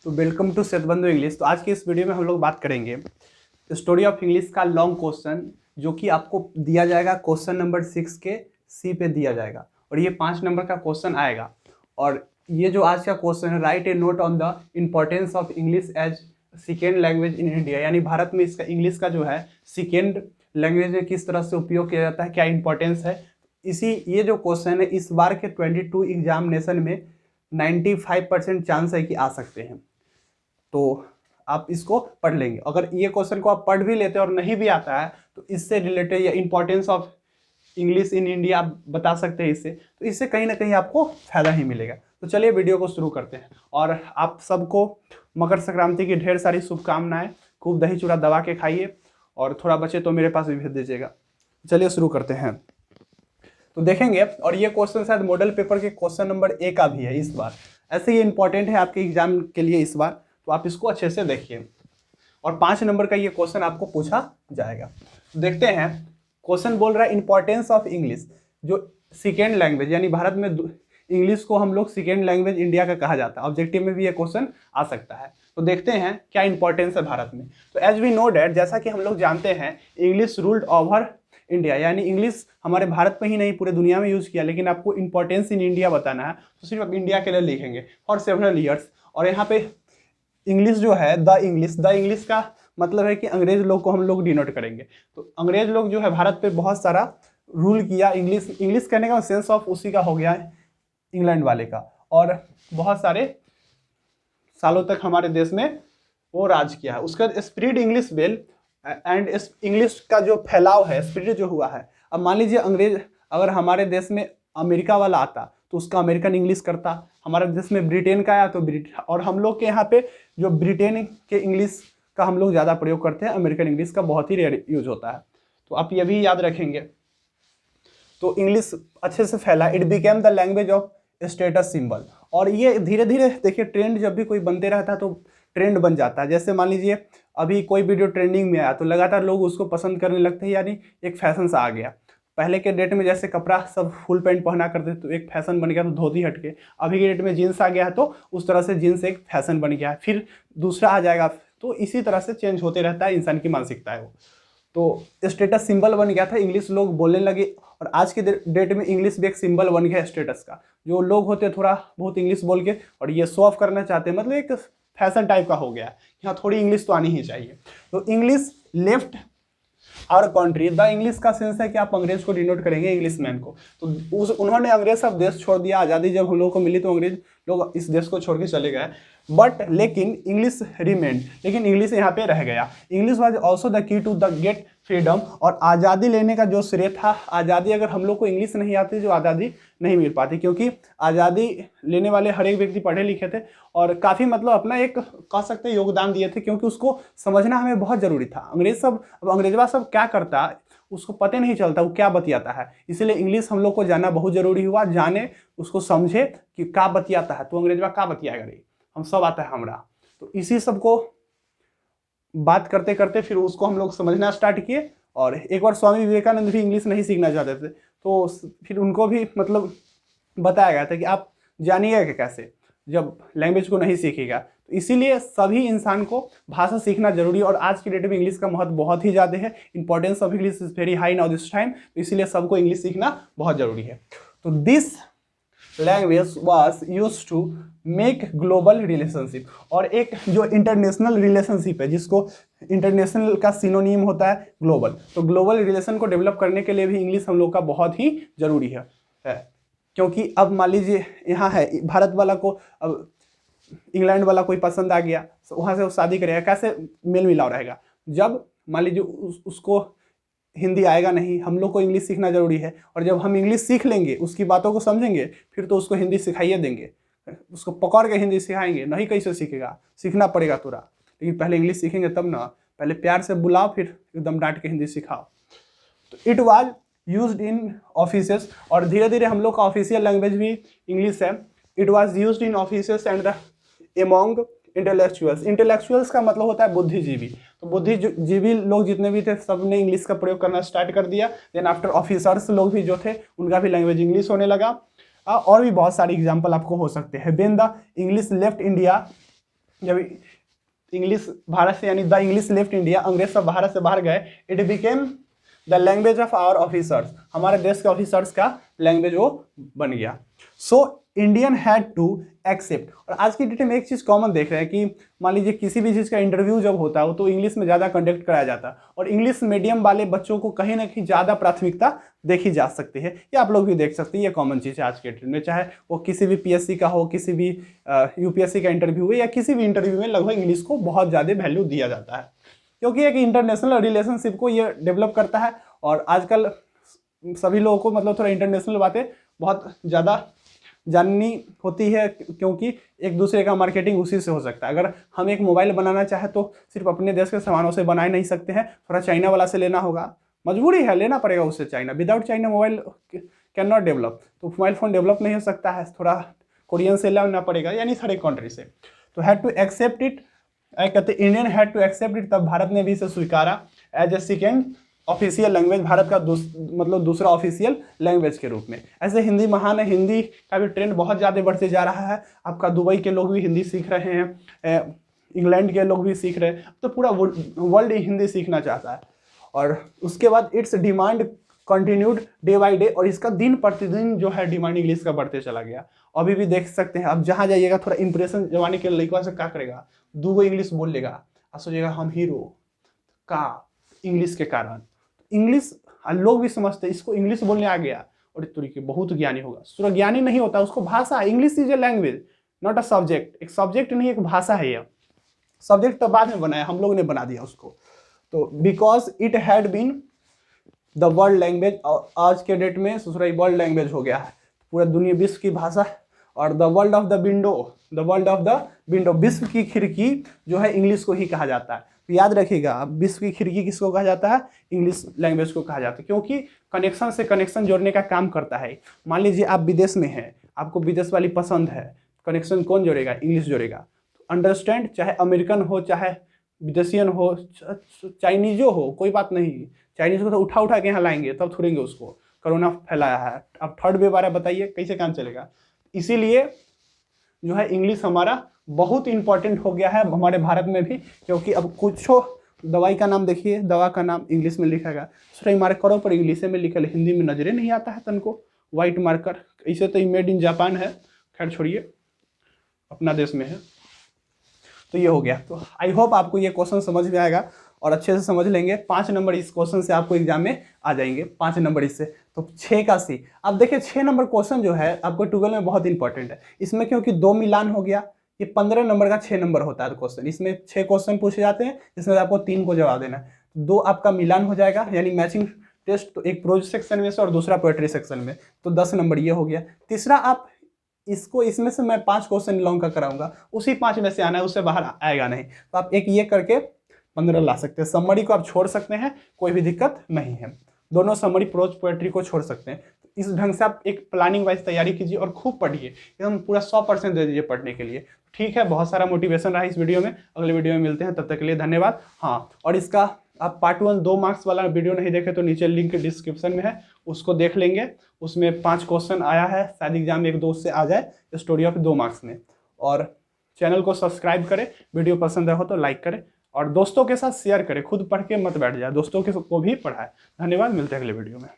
तो welcome to सेतबंधु English. तो आज की इस वीडियो में हम लोग बात करेंगे स्टोरी ऑफ इंग्लिश का लॉन्ग क्वेश्चन, जो कि आपको दिया जाएगा क्वेश्चन नंबर 6 के सी पे दिया जाएगा और ये 5 नंबर का क्वेश्चन आएगा। और ये जो आज का क्वेश्चन है, write a note on the importance of English as second language in India, यानी भारत में इसका इंग्लिश का जो है सेकेंड लैंग्वेज में किस तरह से उपयोग किया जाता है, क्या इंपॉर्टेंस है। ये जो क्वेश्चन है इस बार के 22 एग्जामिनेशन में 95% चांस है कि आ सकते हैं। तो आप इसको पढ़ लेंगे। अगर ये क्वेश्चन को आप पढ़ भी लेते हैं और नहीं भी आता है तो इससे रिलेटेड या importance of English in India आप बता सकते हैं इससे, तो इससे कहीं ना कहीं आपको फायदा ही मिलेगा। तो चलिए वीडियो को शुरू करते हैं। और आप सबको मकर संक्रांति की ढेर सारी शुभकामनाएं। खूब दही चूड़ा दबा के खाइए और थोड़ा बचे तो मेरे पास भी भेज दीजिएगा। चलिए शुरू करते हैं। तो देखेंगे, और ये क्वेश्चन शायद मॉडल पेपर के क्वेश्चन नंबर 1 का भी है इस बार। ऐसे ये इंपॉर्टेंट है आपके एग्जाम के लिए इस बार, तो आप इसको अच्छे से देखिए। और 5 नंबर का ये क्वेश्चन आपको पूछा जाएगा। तो देखते हैं, क्वेश्चन बोल रहा है इंपॉर्टेंस ऑफ इंग्लिश, जो सेकेंड लैंग्वेज, यानी भारत में इंग्लिश को हम लोग सेकेंड लैंग्वेज इंडिया का कहा जाता है। ऑब्जेक्टिव में भी ये क्वेश्चन आ सकता है। तो देखते हैं क्या इंपॉर्टेंस है भारत में। तो एज वी नो डैट, जैसा कि हम लोग जानते हैं, इंग्लिश रूल्ड ओवर इंडिया, यानी इंग्लिश हमारे भारत में ही नहीं पूरे दुनिया में यूज़ किया, लेकिन आपको इंपॉर्टेंस इन इंडिया बताना है तो सिर्फ आप इंडिया के लिए लिखेंगे फॉर सेवरल ईयर्स। और यहाँ पे इंग्लिश जो है द इंग्लिश का मतलब है कि अंग्रेज लोग को हम लोग डिनोट करेंगे। तो अंग्रेज लोग जो है भारत पे बहुत सारा रूल किया। इंग्लिश कहने का सेंस ऑफ उसी का हो गया है, इंग्लैंड वाले का। और बहुत सारे सालों तक हमारे देश में वो राज किया है। उसका spread English well and English का जो फैलाव है, स्प्रीड जो हुआ है। अब मान लीजिए अंग्रेज अगर हमारे देश में अमेरिका वाला आता तो उसका अमेरिकन इंग्लिश करता, हमारे देश में ब्रिटेन का आया तो ब्रिटेन, और हम लोग के यहाँ पे जो ब्रिटेन के इंग्लिश का हम लोग ज़्यादा प्रयोग करते हैं, अमेरिकन इंग्लिश का बहुत ही रेयर यूज होता है। तो आप ये भी याद रखेंगे। तो इंग्लिश अच्छे से फैला, it became the language of status symbol. और ये धीरे धीरे देखिए, ट्रेंड जब भी कोई बनते रहता है तो ट्रेंड बन जाता है। जैसे मान लीजिए अभी कोई वीडियो ट्रेंडिंग में आया तो लगातार लोग उसको पसंद करने लगते हैं, यानी एक फैशन सा आ गया। पहले के डेट में जैसे कपड़ा सब फुल पैंट पहना करते तो एक फैशन बन गया, तो धोती हट के। अभी के डेट में जीन्स आ गया है तो उस तरह से जीन्स एक फैशन बन गया है, फिर दूसरा आ जाएगा। तो इसी तरह से चेंज होते रहता है, इंसान की मानसिकता है वो। तो स्टेटस सिंबल बन गया था, इंग्लिश लोग बोलने लगे। और आज के डेट में इंग्लिश भी एक सिंबल बन गया स्टेटस का। जो लोग होते हैं थोड़ा बहुत इंग्लिश बोल के और ये शो ऑफ करना चाहते हैं, मतलब एक फैशन टाइप का हो गया। यहाँ थोड़ी इंग्लिश तो आनी ही चाहिए। तो English left our country, the English का सेंस है कि आप अंग्रेज को डिनोट करेंगे, इंग्लिश मैन को। तो उन्होंने अंग्रेज सब देश छोड़ दिया। आज़ादी जब हम लोगों को मिली तो अंग्रेज लोग इस देश को छोड़ के चले गए। लेकिन इंग्लिश रिमेंड, लेकिन इंग्लिश यहाँ पे रह गया। English was also the key to the gate freedom, और आज़ादी लेने का जो श्रेय था, आज़ादी अगर हम लोग को इंग्लिश नहीं आती जो आज़ादी नहीं मिल पाती, क्योंकि आज़ादी लेने वाले हर एक व्यक्ति पढ़े लिखे थे और काफ़ी मतलब अपना एक कह सकते योगदान दिए थे, क्योंकि उसको समझना हमें बहुत ज़रूरी था। अंग्रेजवा सब क्या करता उसको पता नहीं चलता, वो क्या बतियाता है। इसलिए इंग्लिश हम लोग को जानना बहुत ज़रूरी हुआ, जाने उसको समझे कि क्या बतियाता है। तो अंग्रेजवा क्या बतियाएगा रे, हम सब आता है हमरा। तो इसी सब को बात करते करते फिर उसको हम लोग समझना स्टार्ट किए। और एक बार स्वामी विवेकानंद भी इंग्लिश नहीं सीखना चाहते थे, तो फिर उनको भी मतलब बताया गया था कि आप जानिएगा कि कैसे, जब लैंग्वेज को नहीं सीखेगा। तो इसीलिए सभी इंसान को भाषा सीखना जरूरी है। और आज की डेट में इंग्लिश का महत्व बहुत ही ज़्यादा है। Importance of English is very high now this time. तो इसीलिए सबको इंग्लिश सीखना बहुत जरूरी है। तो this language was use to make global relationship, और एक जो इंटरनेशनल रिलेशनशिप है, जिसको इंटरनेशनल का सिनोनिम होता है ग्लोबल। तो ग्लोबल रिलेशन को डेवलप करने के लिए भी इंग्लिश हम लोग का बहुत ही जरूरी है। क्योंकि अब मान लीजिए यहाँ है भारत वाला को अब इंग्लैंड वाला कोई पसंद आ गया, तो वहाँ से वो शादी करेगा, कैसे मेल मिलाव रहेगा। जब मान लीजिए उसको हिंदी आएगा नहीं, हम लोग को इंग्लिश सीखना जरूरी है। और जब हम इंग्लिश सीख लेंगे, उसकी बातों को समझेंगे, फिर तो उसको हिंदी सिखाइए देंगे। उसको पकड़ के हिंदी सिखाएंगे नहीं, कैसे सीखेगा, सीखना पड़ेगा तुरा। लेकिन पहले इंग्लिश सीखेंगे तब ना, पहले प्यार से बुलाओ, फिर एकदम डांट के हिंदी सिखाओ। तो it was used in offices, और धीरे धीरे हम लोग का ऑफिशियल लैंग्वेज भी इंग्लिश है। It was used in offices and among intellectuals का मतलब होता है बुद्धिजीवी। तो बुद्धिजीवी लोग जितने भी थे सब ने इंग्लिश का प्रयोग करना स्टार्ट कर दिया। देन आफ्टर ऑफिसर्स लोग भी जो थे उनका भी लैंग्वेज इंग्लिश होने लगा। और भी बहुत सारी एग्जाम्पल आपको हो सकते हैं। When the English left India जब इंग्लिश भारत से यानी द इंग्लिश लेफ्ट इंडिया, अंग्रेज सब भारत से बाहर गए, it became the language of our officers, हमारे देश के ऑफिसर्स का लैंग्वेज वो बन गया। So Indian had to accept. और आज की डेट में एक चीज़ कॉमन देख रहे हैं कि मान लीजिए किसी भी चीज़ का इंटरव्यू जब होता है तो इंग्लिश में ज़्यादा कंडक्ट कराया जाता है, और इंग्लिश मीडियम वाले बच्चों को कहीं ना कहीं ज़्यादा प्राथमिकता देखी जा सकती है, या आप लोग भी देख सकते हैं, ये कॉमन चीज़ है आज के डेट में, चाहे वो किसी भी पीएससी का हो, किसी भी यूपीएससी का इंटरव्यू हो, या किसी भी इंटरव्यू में लगभग इंग्लिश को बहुत ज़्यादा वैल्यू दिया जाता है, क्योंकि एक इंटरनेशनल रिलेशनशिप को ये डेवलप करता है। और आजकल सभी लोगों को मतलब थोड़ा इंटरनेशनल बातें बहुत ज़्यादा जाननी होती है, क्योंकि एक दूसरे का मार्केटिंग उसी से हो सकता है। अगर हम एक मोबाइल बनाना चाहे तो सिर्फ अपने देश के सामानों से बना नहीं सकते हैं, थोड़ा चाइना वाला से लेना होगा, मजबूरी है, लेना पड़ेगा उससे China. Without China mobile can not develop, तो मोबाइल फ़ोन डेवलप नहीं हो सकता है, थोड़ा कोरियन से लेना पड़ेगा, यानी सारे कंट्री से। तो हैड टू एक्सेप्ट इट, कहते Indian had to accept it, तब भारत ने भी इसे स्वीकारा as a second official language, Bharat का मतलब दूसरा ऑफिशियल लैंग्वेज के रूप में। ऐसे हिंदी महान है, हिंदी का भी ट्रेंड बहुत ज़्यादा बढ़ते जा रहा है। आपका दुबई के लोग भी हिंदी सीख रहे हैं, इंग्लैंड के लोग भी सीख रहे हैं, तो पूरा वर्ल्ड हिंदी सीखना चाहता है। और उसके बाद it's demand continued day by day, और इसका दिन प्रतिदिन जो है डिमांड इंग्लिश का बढ़ते चला गया। अभी भी देख सकते हैं, अब जहाँ जाइएगा थोड़ा इंप्रेशन जमाने के लड़का से क्या करेगा, दूगो इंग्लिश बोल लेगा, आप सोचिएगा हम हीरो का इंग्लिश के कारण। इंग्लिश लोग भी समझते हैं इसको इंग्लिश बोलने आ गया और इस तरीके बहुत ज्ञानी होगा। सूर्य ज्ञानी नहीं होता, उसको भाषा, English is a language not a subject, एक सब्जेक्ट नहीं एक भाषा है। यह सब्जेक्ट तो बाद में बनाया, हम लोग ने बना दिया उसको। तो because it had been the world language, और आज के डेट में सूर्य वर्ल्ड लैंग्वेज हो गया है, पूरा दुनिया विश्व की भाषा। और the world of the window, the world of the window, विश्व की खिड़की जो है इंग्लिश को ही कहा जाता है। तो याद रखिएगा, विश्व की खिड़की किसको कहा जाता है, इंग्लिश लैंग्वेज को कहा जाता है, क्योंकि कनेक्शन से कनेक्शन जोड़ने का काम करता है। मान लीजिए आप विदेश में हैं, आपको विदेश वाली पसंद है, कनेक्शन कौन जोड़ेगा, इंग्लिश जोड़ेगा। तो अंडरस्टैंड, चाहे अमेरिकन हो, चाहे विदेशियन हो, चाइनीजो हो, कोई बात नहीं, चाइनीज को तो उठा उठा के यहाँ लाएंगे, तब छोड़ेंगे उसको, कोरोना फैलाया है, अब थर्ड वेव आ रहा है, बताइए कैसे काम चलेगा। इसीलिए जो है इंग्लिश हमारा बहुत इंपॉर्टेंट हो गया है हमारे भारत में भी, क्योंकि अब कुछ दवाई का नाम देखिए, दवा का नाम इंग्लिश में लिखा गया, सही मार्करों पर इंग्लिश में लिखा है, हिंदी में नजरे नहीं आता है तन को, वाइट मार्कर, इसे तो मेड इन जापान है, खैर छोड़िए, अपना देश में है। तो ये हो गया। तो आई होप आपको ये क्वेश्चन समझ में आएगा और अच्छे से समझ लेंगे। 5 नंबर इस क्वेश्चन से आपको एग्जाम में आ जाएंगे, 5 नंबर इससे। तो 6 का सी। अब देखिए 6 नंबर क्वेश्चन जो है आपको 12 में बहुत इंपॉर्टेंट है। इसमें क्योंकि 2 मिलान हो गया, ये 15 नंबर का 6 नंबर होता है क्वेश्चन। इसमें 6 क्वेश्चन पूछे जाते हैं, जिसमें आपको 3 को जवाब देना है। 2 आपका मिलान हो जाएगा, यानी मैचिंग टेस्ट, तो एक प्रोज सेक्शन में से और दूसरा पोएट्री सेक्शन में, तो 10 नंबर ये हो गया। तीसरा आप इसको, इसमें से मैं 5 क्वेश्चन लॉन्ग का कराऊंगा, उसी 5 में से आना है, उससे बाहर आएगा नहीं। तो आप एक ये करके 15 ला सकते हैं। समरी को आप छोड़ सकते हैं, कोई भी दिक्कत नहीं है। दोनों समरी, प्रोज, पोएट्री को छोड़ सकते हैं। इस ढंग से आप एक प्लानिंग वाइज तैयारी कीजिए और खूब पढ़िए, एकदम पूरा 100% दे दीजिए पढ़ने के लिए। ठीक है, बहुत सारा मोटिवेशन रहा इस वीडियो में। अगले वीडियो में मिलते हैं, तब तक के लिए धन्यवाद। हाँ, और इसका आप पार्ट 1 2 मार्क्स वाला वीडियो नहीं देखे तो नीचे लिंक डिस्क्रिप्शन में है, उसको देख लेंगे। उसमें 5 क्वेश्चन आया है, शायद एग्जाम में 1-2 से आ जाए, स्टोरी ऑफ 2 मार्क्स में। और चैनल को सब्सक्राइब करें, वीडियो पसंद हो तो लाइक करें और दोस्तों के साथ शेयर करें। खुद पढ़ के मत बैठ जाए, दोस्तों के को भी पढ़ाएं। धन्यवाद, मिलते हैं अगले वीडियो में।